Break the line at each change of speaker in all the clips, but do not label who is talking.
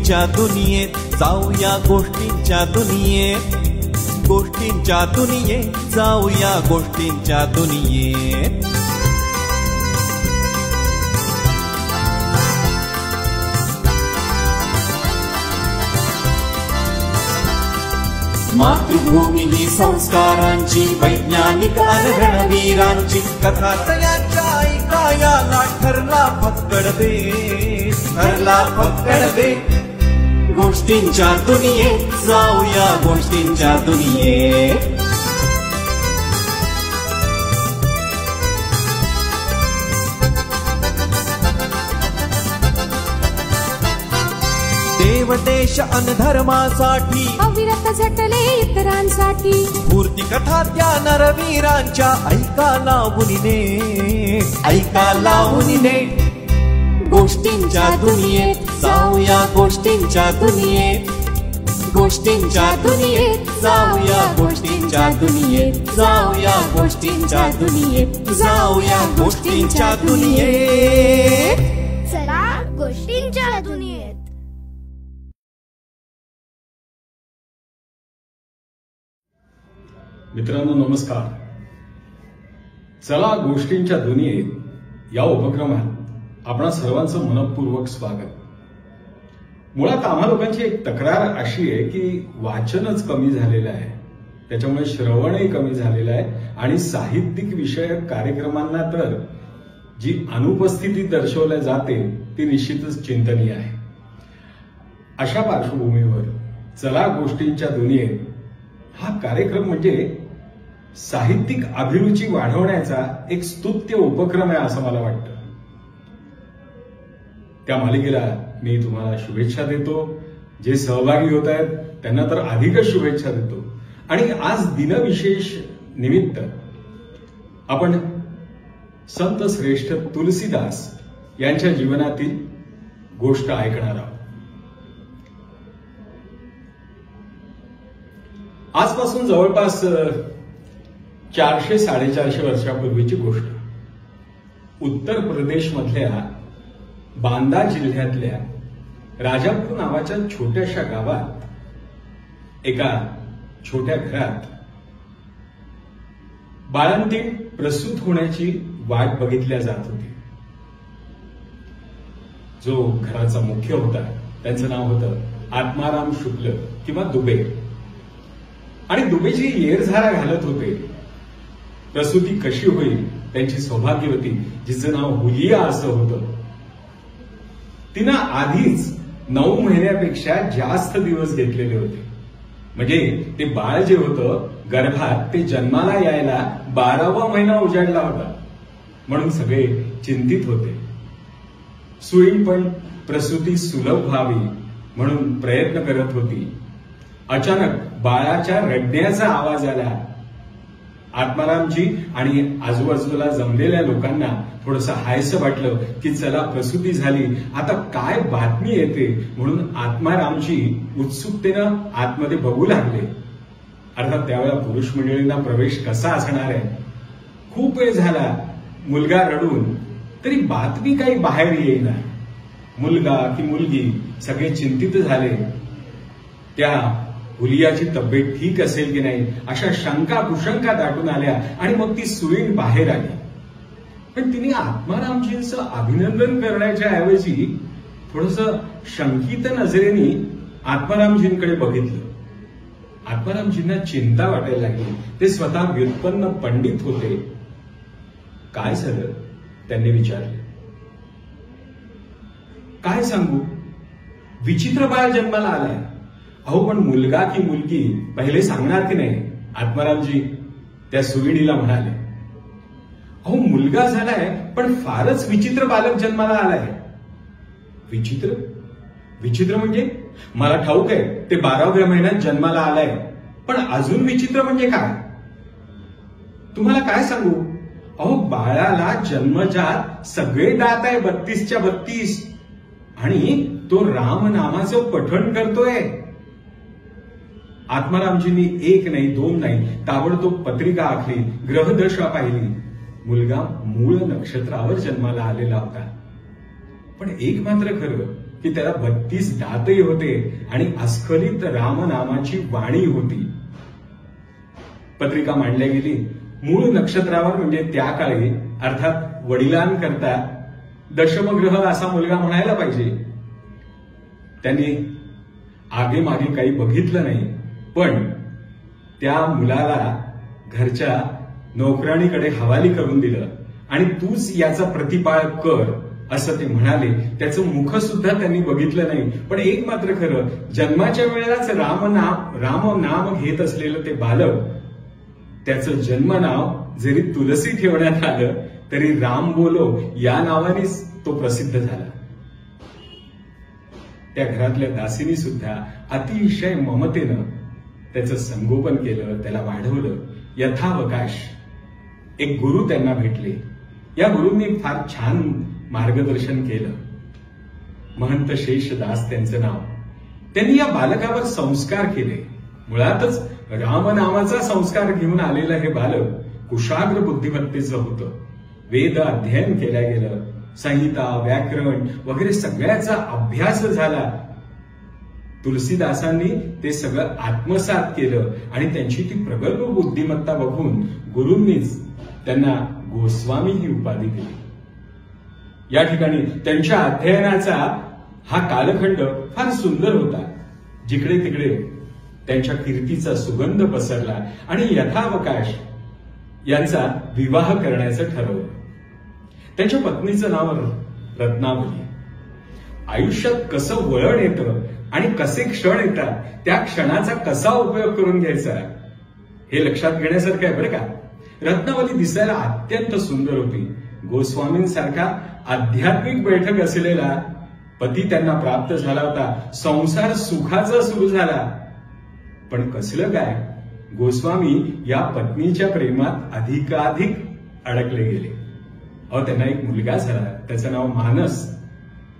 गोष्टींच्या दुनियेत जाऊया, गोष्टींच्या दुनियेत, गोष्टींच्या दुनियेत जाऊया, गोष्टींच्या दुनियेत. मातृभूमी ही संस्कारांची, वैज्ञानिक रणवीरांची कथा तयांच्या ऐकायाला ठरला फक्कड देश, ठरला फक्कड देश. गोष्टींच्या दुनियेत जाऊया, गोष्टींच्या दुनियेत. देव देश अन धर्मासाठी
अविरत झटले इतरांसाठी,
स्फूर्ती कथा त्या नरवीरांच्या ऐका लावून, ऐका लावून. गोष्टींच्या दुनियेत जाऊया, गोष्टींच्या दुनियेत, गोष्टींच्या दुनियेत जाऊया, गोष्टींच्या दुनियेत जाऊया, गोष्टींच्या दुनियेत जाऊया, गोष्टींच्या दुनियेत.
चला गोष्टींच्या दुनियेत.
मित्रांनो नमस्कार. चला गोष्टींच्या दुनियेत या उपक्रमात आपणा सर्वांचं मनपूर्वक स्वागत. मुळात आम्हा लोकांची एक तक्रार अशी आहे की वाचनच कमी झालेलं आहे, त्याच्यामुळे श्रवणही कमी झालेलं आहे आणि साहित्यिक विषयक कार्यक्रमांना तर जी अनुपस्थिती दर्शवल्या जाते ती निश्चितच चिंतनीय आहे. अशा पार्श्वभूमीवर चला गोष्टींच्या दुनियेत हा कार्यक्रम म्हणजे साहित्यिक अभिरुची वाढवण्याचा एक स्तुत्य उपक्रम आहे असं मला वाटतं. त्या मालिकेला मी तुम्हाला शुभेच्छा देतो. जे सहभागी होत आहेत त्यांना तर अधिकच शुभेच्छा देतो. आणि आज दिनविशेष निमित्त आपण संत श्रेष्ठ तुलसीदास यांच्या जीवनातील गोष्ट ऐकणार आहोत. आजपासून जवळपास 400-450 वर्षापूर्वीची गोष्ट. उत्तर प्रदेश मधल्या बांदा जिल्ह्यातल्या राजापूर नावाच्या छोट्याशा गावात एका छोट्या घरात बाळंतीण प्रसूत होण्याची वाट बघितल्या जात होती. जो घराचा मुख्य होता त्यांचं नाव होतं आत्माराम शुक्ल किंवा दुबे. आणि दुबेजी येरझारा घालत होते. प्रसूती कशी होईल त्यांची सौभाग्यवती जिचं नाव हुलिया असं होतं, तिनं आधीच 9 महिन्यापेक्षा जास्त दिवस घेतलेले होते. म्हणजे ते बाळ जे होतं गर्भात ते जन्माला यायला 12वा महिना उजाडला होता. म्हणून सगळे चिंतित होते. सुईण पण प्रसूती सुलभ व्हावी म्हणून प्रयत्न करत होती. अचानक बाळाच्या रडण्याचा आवाज आला. आत्मारामजी आणि आजूबाजूला जमलेल्या लोकांना थोडंसं हायसं वाटलं की चला प्रसूती झाली, आता काय बातमी येते म्हणून आत्मारामजी उत्सुकतेनं आतमध्ये बघू लागले. अर्थात त्यावेळेला पुरुष मंडळींना प्रवेश कसा असणार आहे. खूप वेळ झाला मुलगा रडून, तरी बातमी काही बाहेर येईना. मुलगा की मुलगी सगळे चिंतित झाले. त्या हुलियाची तब्येत ठीक असेल की नाही अशा शंका कुशंका दाटून आल्या आणि मग ती सुईण बाहेर आली. पण तिने आत्मारामजींचं अभिनंदन करण्याच्या ऐवजी थोडंसं शंकित नजरेने आत्मारामजींकडे बघितलं. आत्मारामजींना चिंता वाटायला लागली. ते स्वतः व्युत्पन्न पंडित होते. काय झालं त्यांनी विचारले. काय सांगू, विचित्र बाळ जन्माला आलाय. अहो पण मुलगा की मुलगी पहिले सांगणार की नाही, आत्मारामजी त्या सुईणीला म्हणाले. अहो मुलगा झालाय पण फारच विचित्र बालक जन्माला आलाय. विचित्र विचित्र म्हणजे मला ठाऊक आहे ते 12व्या महिन्यात जन्माला आलाय, पण अजून विचित्र म्हणजे काय, तुम्हाला काय सांगू. अहो बाळाला जन्मजात सगळे दात आहे 32च्या 32 आणि तो राम नामाचं पठण करतोय. आत्मारामजींनी 1 नाही 2 नाही ताबडतोब पत्रिका आखली, ग्रहदशा पाहिली. मुलगा मूळ नक्षत्रावर जन्माला आलेला होता. पण एक मात्र खरं, की त्याला 32 दातही होते आणि अस्खलित रामनामाची वाणी होती. पत्रिका मांडल्या गेली. मूळ नक्षत्रावर म्हणजे त्या काळी अर्थात वडिलांकरता दशमग्रह असा मुलगा म्हणायला पाहिजे. त्यांनी आगे मागे काही बघितलं नाही, पण त्या मुलाला घरच्या नोकराणीकडे हवाली करून दिलं आणि तूच याचा प्रतिपाळ कर असं ते म्हणाले. त्याचं मुख सुद्धा त्यांनी बघितलं नाही. पण एक मात्र खरं, जन्माच्या वेळेलाच राम नाम घेत असलेलं ते बालक, त्याचं जन्मनाव जरी तुलसी ठेवण्यात आलं तरी राम बोलो या नावानेच तो प्रसिद्ध झाला. त्या घरातल्या दासीनी सुद्धा अतिशय ममतेनं त्याचं संगोपन केलं, त्याला वाढवलं. यथावकाश एक गुरु त्यांना भेटले. या गुरूंनी फार छान मार्गदर्शन केलं. महंत शेषदास त्यांचं नाव. त्यांनी या बालकावर संस्कार केले. मुळातच रामनामाचा संस्कार घेऊन आलेलं हे बालक कुशाग्र बुद्धिमत्तेचं होतं. वेद अध्ययन केल्या गेलं, संहिता व्याकरण वगैरे सगळ्याचा अभ्यास झाला. तुलसीदासांनी ते सगळं आत्मसात केलं आणि त्यांची ती प्रगल्भ बुद्धिमत्ता बघून गुरूंनीच त्यांना गोस्वामी ही उपाधी दिली. या ठिकाणी त्यांच्या अध्ययनाचा हा कालखंड फार सुंदर होता. जिकडे तिकडे त्यांच्या कीर्तीचा सुगंध पसरला आणि यथावकाश यांचा विवाह करण्याचं ठरवलं. त्यांच्या पत्नीचं नाव रत्नावली. आयुष्यात कसं वळण येतं आणि कसे क्षण येतात, त्या क्षणाचा कसा उपयोग करून घ्यायचा हे लक्षात घेण्यासारखं आहे बरं का. रत्नावली दिसायला अत्यंत सुंदर होती. गोस्वामींसारखा आध्यात्मिक बैठक असलेला पती त्यांना प्राप्त झाला होता. संसार सुखाचा सुरू झाला. पण कसलं काय, गोस्वामी या पत्नीच्या प्रेमात अधिकाधिक अडकले गेले. त्यांना एक मुलगा झाला, त्याचं नाव मानस.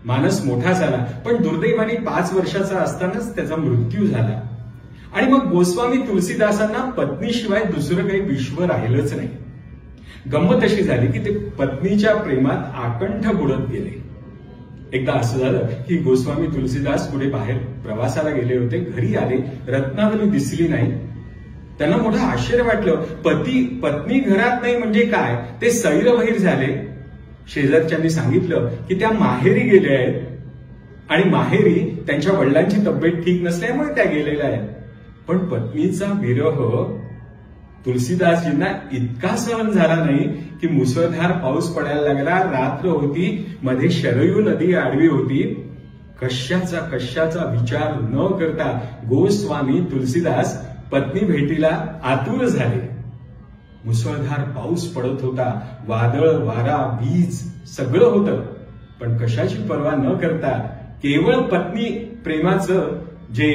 मानस मोठा झाला, पण दुर्दैवाने 5 वर्षाचा असतानाच त्याचा मृत्यू झाला. आणि मग गोस्वामी तुलसीदासांना पत्नीशिवाय दुसरं काही विश्व राहिलंच नाही. गंमत अशी झाली की ते पत्नीच्या प्रेमात आकंठ बुडत गेले. एकदा असं झालं की गोस्वामी तुलसीदास पुढे बाहेर प्रवासाला गेले होते. घरी आले, रत्नावली दिसली नाही. त्यांना मोठं आश्चर्य वाटलं. पत्नी घरात नाही म्हणजे काय, ते सैरबहिर झाले. शेजारच्यांनी सांगितलं की त्या माहेरी गेल्या आहेत आणि माहेरी त्यांच्या वडिलांची तब्येत ठीक नसल्यामुळे त्या गेलेल्या आहेत. पण पत्नीचा विरह तुलसीदासजींना इतका सहन झाला नाही की मुसळधार पाऊस पडायला लागला. रात्र होती, मध्ये शरयू नदी आडवी होती. कशाचा विचार न करता गोस्वामी तुलसीदास पत्नी भेटीला आतुर झाले. मुसळधार पाऊस पडत होता, वादळ वारा वीज सगळं होतं. पण कशाची पर्वा न करता केवळ पत्नी प्रेमाचं जे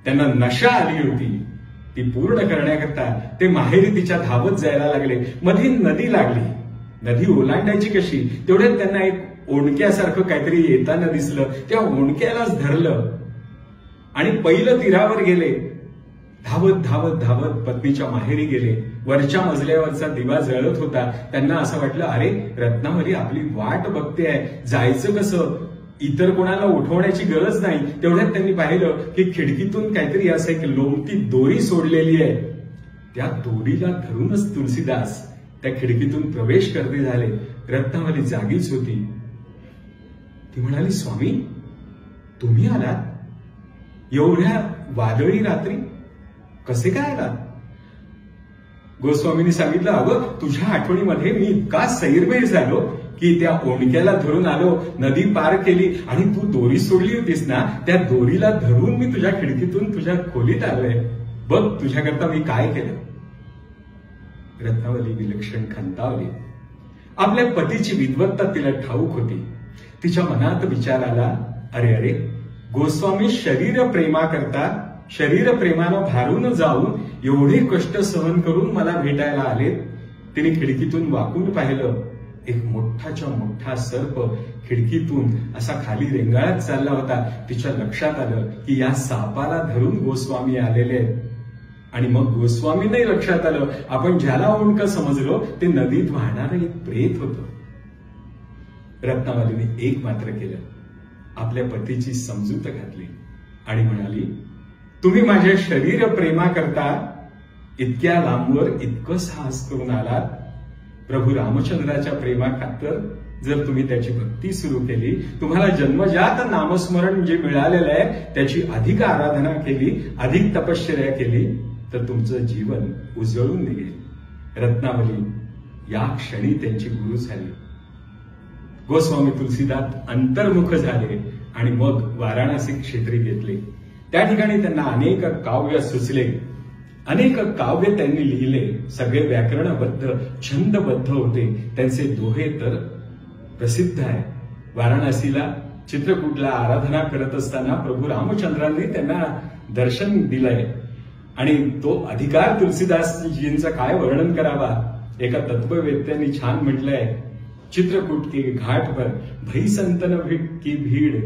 त्यांना नशा आली होती ती पूर्ण करण्याकरता ते माहेरी तिच्या धावत जायला लागले. मध्ये नदी लागली. नदी ओलांडायची कशी, तेवढ्यात त्यांना एक ओंडक्यासारखं काहीतरी येताना दिसलं. त्या ओंडक्यालाच धरलं आणि पहिलं तीरावर गेले. धावत धावत धावत पत्नीच्या माहेरी गेले. वरच्या मजल्यावरचा दिवा जळत होता. त्यांना असं वाटलं, अरे रत्नावली आपली वाट बघते आहे, जायचं कसं. इतर कोणाला उठवण्याची गरज नाही. तेवढ्यात त्यांनी पाहिलं की खिडकीतून काहीतरी असं एक लोंबती दोरी सोडलेली आहे. त्या दोरीला धरूनच तुलसीदास त्या खिडकीतून प्रवेश करते झाले. रत्नावली जागीच होती. ती म्हणाली, स्वामी तुम्ही आलात एवढ्या वादळी रात्री, कसे काय आलात. गोस्वामींनी सांगितलं, अगं तुझ्या आठवणीमध्ये मी इतका सैरभैर झालो की त्या ओंडक्याला धरून आलो, नदी पार केली आणि तू दोरी सोडली होतीस ना, त्या दोरीला धरून मी तुझ्या खिडकीतून तुझ्या खोलीत आलोय. बघ तुझ्याकरता मी काय केलं. रत्नावली विलक्षण खंतावली. आपल्या पतीची विद्वत्ता तिला ठाऊक होती. तिच्या मनात विचार आला, अरे गोस्वामी शरीर प्रेमानं भारून जाऊन एवढे कष्ट सहन करून मला भेटायला आले. तिने खिडकीतून वाकून पाहिलं. एक मोठाच्या मोठा सर्प खिडकीतून असा खाली रेंगाळत चालला होता. तिच्या लक्षात आलं की या सापाला धरून गोस्वामी आलेले आहेत. आणि मग गोस्वामींनाही लक्षात आलं, आपण ज्याला ओंडकं समजलो ते नदीत वाहणारं एक प्रेत होतं. रत्नावलीने एक मात्र केलं, आपल्या पतीची समजूत घातली आणि म्हणाली, तुम्ही माझ्या शरीर प्रेमा करता इतक्या लांबवर इतकं साहस करून आलात. प्रभू रामचंद्राच्या प्रेमा खातर जर तुम्ही त्याची भक्ती सुरू केली, तुम्हाला जन्मजात नामस्मरण जे मिळालेलं आहे त्याची अधिक आराधना केली, अधिक तपश्चर्या केली, तर तुमचं जीवन उजळून निघेल. रत्नावली या क्षणी त्यांची गुरु झाली. गोस्वामी तुलसीदास अंतर्मुख झाले आणि मग वाराणसी क्षेत्री घेतले. त्या ठिकाणी त्यांना अनेक काव्य सुचले, अनेक काव्य त्यांनी लिहिले. सगळे व्याकरणबद्ध, छंदबद्ध होते. त्यांचे दोहे तर प्रसिद्ध आहे. वाराणसीला चित्रकूटला आराधना करत असताना प्रभू रामचंद्रांनी त्यांना दर्शन दिलंय आणि तो अधिकार तुलसीदासजींचं काय वर्णन करावा. एका तत्ववेत्यांनी छान म्हटलंय, चित्रकूट के घाट पर भई संतन की भीड़,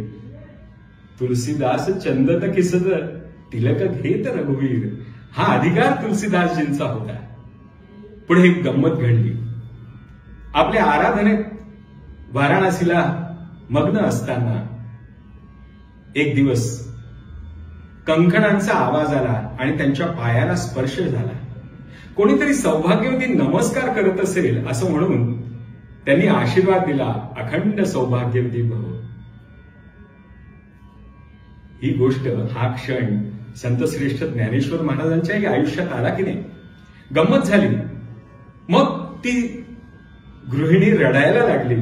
तुलसीदास चंदत किसद तिलक घेत रघुवीर. हा अधिकार तुलसीदासजींचा होता. पुढे एक गंमत घडली. आपल्या आराधनेत वाराणसीला मग्न असताना एक दिवस कंकणांचा आवाज आला आणि त्यांच्या पायाला स्पर्श झाला. कोणीतरी सौभाग्यवती नमस्कार करत असेल असं म्हणून त्यांनी आशीर्वाद दिला, अखंड सौभाग्यवती भव. ही गोष्ट, हा क्षण संतश्रेष्ठ ज्ञानेश्वर महाराजांच्या आयुष्यात आला की नाही. गंमत झाली. मग ती गृहिणी रडायला लागली.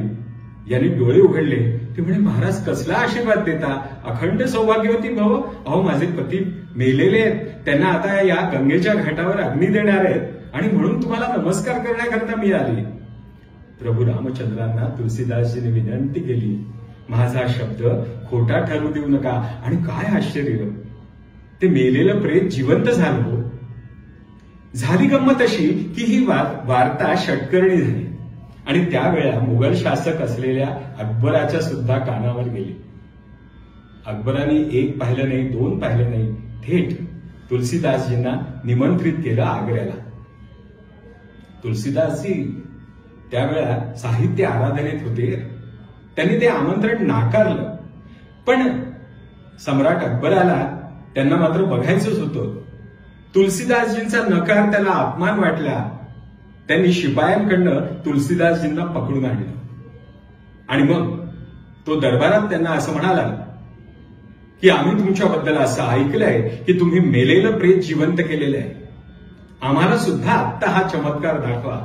यांनी डोळे उघडले. ते म्हणे, महाराज कसला आशीर्वाद देता, अखंड सौभाग्यवती भव. अहो माझे पती मेलेले आहेत, त्यांना आता या गंगेच्या घाटावर अग्नी देणार आहेत आणि म्हणून तुम्हाला नमस्कार करण्याकरता मी आली. प्रभू रामचंद्रांना तुलसीदासजीने विनंती केली, माझा शब्द खोटा ठरू देऊ नका. आणि काय आश्चर्य, ते मेलेलं प्रेत जिवंत झालं हो. झाली गंमत अशी की ही वार्ता षटकर्णी झाली आणि त्यावेळेला मुघल शासक असलेल्या अकबराच्या सुद्धा कानावर गेली. अकबराने एक पाहिलं नाही, दोन पाहिलं नाही, थेट तुलसीदासजींना निमंत्रित केलं आग्र्याला. तुलसीदासजी त्यावेळेला साहित्य आराधनेत होते. त्यांनी ते आमंत्रण नाकारलं. पण सम्राट अकबराला त्यांना मात्र बघायचंच होतं. तुलसीदासजींचा नकार त्याला अपमान वाटला. त्यांनी शिपायांकडनं तुलसीदासजींना पकडून आणलं आणि मग तो दरबारात त्यांना असं म्हणाला की आम्ही तुमच्याबद्दल असं ऐकलंय की तुम्ही मेलेलं प्रेत जिवंत केलेलं आहे. आम्हाला सुद्धा आत्ता हा चमत्कार दाखवा.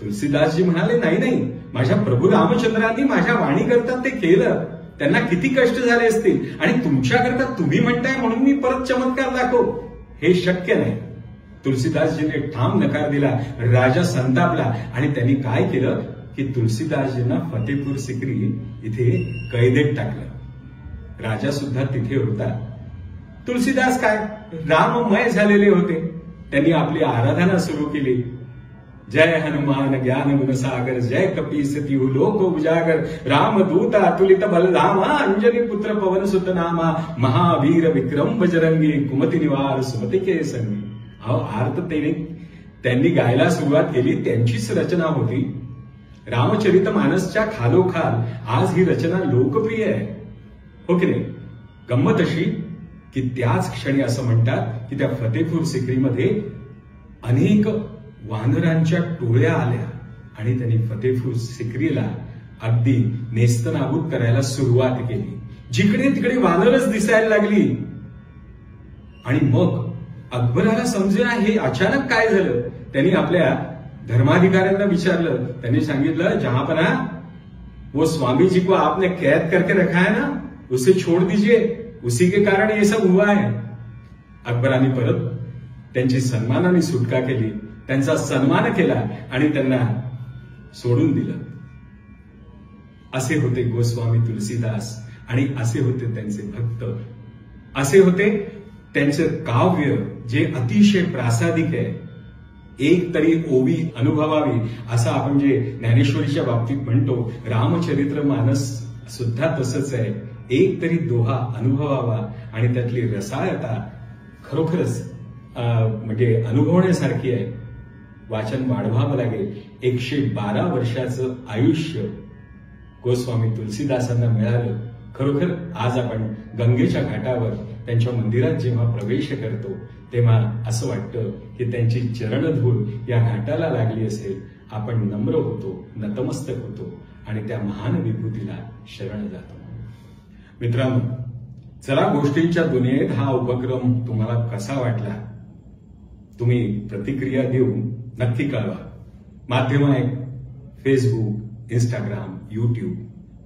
तुलसीदासजी म्हणाले, नाही नाही, माझ्या प्रभू रामचंद्रांनी माझ्या वाणीकरता ते केलं. त्यांना किती कष्ट झाले असतील आणि तुमच्याकरता तुम्ही म्हणताय म्हणून मी परत चमत्कार दाखव, हे शक्य नाही. तुलसीदासजीने ठाम नकार दिला. राजा संतापला आणि त्यांनी काय केलं की तुलसीदासजींना फतेपूर सिक्री इथे कैदेत टाकलं. राजा सुद्धा तिथे होता. तुलसीदास काय राममय झालेले होते. त्यांनी आपली आराधना सुरू केली. जय हनुमान ज्ञान गुण सागर, जय कपीस तिहु लोक उजागर, रामदूत अतुलित बलधामा, अंजनी पुत्र पवन सुत नामा, महावीर विक्रम बजरंगी, कुमति निवार सुमति के संगी. अहो आर्ततेने त्यांनी गायला सुरुवात केली. त्यांचीच रचना होती. रामचरितमानसच्या खालोखाल आज ही रचना लोकप्रिय आहे, हो की नाही. गंमत अशी की त्याच क्षणी असं म्हणतात की त्या फतेपूर सिक्रीमध्ये अनेक वानरांच्या टोळ्या आल्या आणि त्यांनी फतेपूर सिक्रीला अगदी नेस्तनाबूत करायला सुरुवात केली. जिकडे तिकडे वानरच दिसायला लागली. आणि मग अकबराला समजेना हे अचानक काय झालं. त्यांनी आपल्या धर्माधिकाऱ्यांना विचारलं. त्यांनी सांगितलं, जहांपना, वो स्वामी जी को आपने कैद करके रखा है ना, उसे छोड़ दीजिए, उसी के कारण ये सब हुआ है. अकबराने परत त्यांची सन्मानाने सुटका केली, त्यांचा सन्मान केला आणि त्यांना सोडून दिलं. असे होते गोस्वामी तुलसीदास आणि असे होते त्यांचे भक्त. असे होते त्यांचे काव्य जे अतिशय प्रासादिक आहे. एक तरी ओवी अनुभवावी असं आपण जे ज्ञानेश्वरीच्या बाबतीत म्हणतो, रामचरितमानस सुद्धा तसंच आहे. एक तरी दोहा अनुभवावा आणि त्यातली रसाळता खरोखरच म्हणजे अनुभवण्यासारखी आहे. वाचन वाढवावं लागेल. 112 वर्षाचं आयुष्य गोस्वामी तुलसीदासांना मिळालं. खरोखर आज आपण गंगेच्या घाटावर त्यांच्या मंदिरात जेव्हा प्रवेश करतो तेव्हा असं वाटतं की त्यांची चरणधूळ या घाटाला लागली असेल. आपण नम्र होतो, नतमस्तक होतो आणि त्या महान विभूतीला शरण जातो. मित्रांनो, चला गोष्टींच्या दुनियेत हा उपक्रम तुम्हाला कसा वाटला तुम्ही प्रतिक्रिया देऊन नक्की कळवा. माध्यम आहे फेसबुक, इंस्टाग्राम, युट्यूब,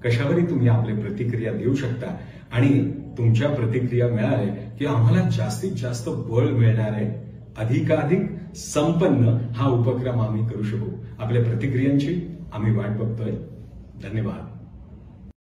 कशावरही तुम्ही आपले प्रतिक्रिया देऊ शकता आणि तुमच्या प्रतिक्रिया मिळाल्या की आम्हाला जास्तीत जास्त बळ मिळणार आहे. अधिकाधिक संपन्न हा उपक्रम आम्ही करू शकू. आपल्या प्रतिक्रियांची आम्ही वाट बघतोय. धन्यवाद.